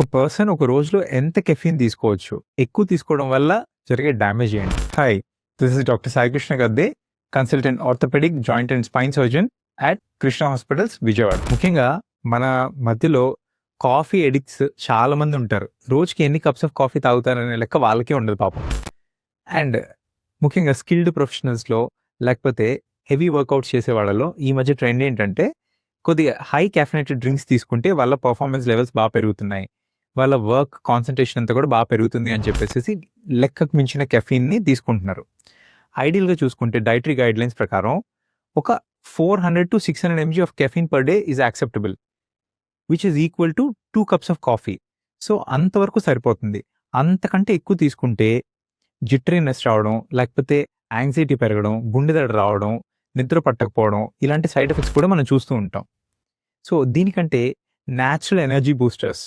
ఒక పర్సన్ ఒక రోజులో ఎంత కెఫీన్ తీసుకోవచ్చు? ఎక్కువ తీసుకోవడం వల్ల జరిగే డ్యామేజ్ ఏంటి? Hi, this is doctor Sai Krishna Gadde, consultant orthopaedic, joint and spine surgeon at Krishna hospitals, Vijayawada. ముఖ్యంగా మన మధ్యలో కాఫీ ఎడిక్ట్స్ చాలా మంది ఉంటారు. రోజుకి ఎన్ని కప్స్ ఆఫ్ కాఫీ తాగుతారనే లెక్క వాళ్ళకే ఉండదు పాపం. అండ్ ముఖ్యంగా స్కిల్డ్ ప్రొఫెషనల్స్‌లో లేకపోతే హెవీ వర్కౌట్స్ చేసే వాళ్ళలో ఈ మధ్య ట్రెండ్ ఏంటంటే కొద్దిగా హై క్యాఫినేటెడ్ డ్రింక్స్ తీసుకుంటే వాళ్ళ పర్ఫార్మెన్స్ లెవెల్స్ బాగా పెరుగుతున్నాయి. వాళ్ళ వర్క్ కాన్సంట్రేషన్ అంతా కూడా బాగా పెరుగుతుంది అని చెప్పేసేసి లెక్కకు మించిన కెఫీన్‌ని తీసుకుంటున్నారు. ఐడియల్‌గా చూసుకుంటే డైటరీ గైడ్‌లైన్స్ ప్రకారం ఒక 400-600 MG of caffeine per day is acceptable, which is equal to 2 cups of coffee. So అంతవరకు సరిపోతుంది. అంతకంటే ఎక్కువ తీసుకుంటే జిట్టరీనెస్ రావడం, లేకపోతే యాంగ్జైటీ పెరగడం, గుండె దడ రావడం, నిద్ర పట్టకపోవడం ఇలాంటి సైడ్ ఎఫెక్ట్స్ కూడా మనం చూస్తూ ఉంటాం. సో దీనికంటే natural energy boosters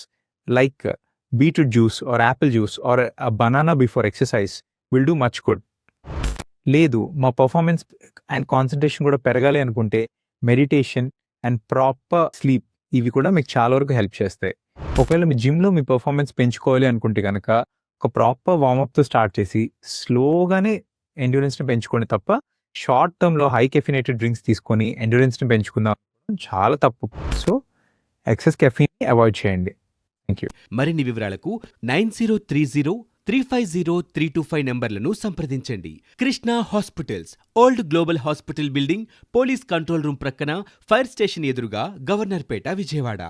like beetroot juice or apple juice or banana before exercise will do much good. లేదు, మా పర్ఫార్మెన్స్ అండ్ కాన్సంట్రేషన్ కూడా పెరగాలి అనుకుంటే మెడిటేషన్ అండ్ ప్రాపర్ స్లీప్ ఇవి కూడా మీకు చాలా వరకు హెల్ప్ చేస్తాయి. ఒకవేళ మీ జిమ్లో మీ పర్ఫార్మెన్స్ పెంచుకోవాలి అనుకుంటే కనుక ఒక ప్రాపర్ వార్మప్తో స్టార్ట్ చేసి స్లోగానే ఎండ్యూరెన్స్ని పెంచుకోండి తప్ప షార్ట్ టర్మ్లో హై కెఫినేటెడ్ డ్రింక్స్ తీసుకొని ఎండ్యూరెన్స్ని పెంచుకుందాం చాలా తప్పు. సో ఎక్సెస్ కెఫీన్ని అవాయిడ్ చేయండి. Thank you. మరిన్ని వివరాలకు 9030-350-325 నంబర్లను సంప్రదించండి. Krishna hospitals, old global hospital building, police control room ప్రక్కన, ఫైర్ స్టేషన్ ఎదురుగా, గవర్నర్పేట, విజయవాడ.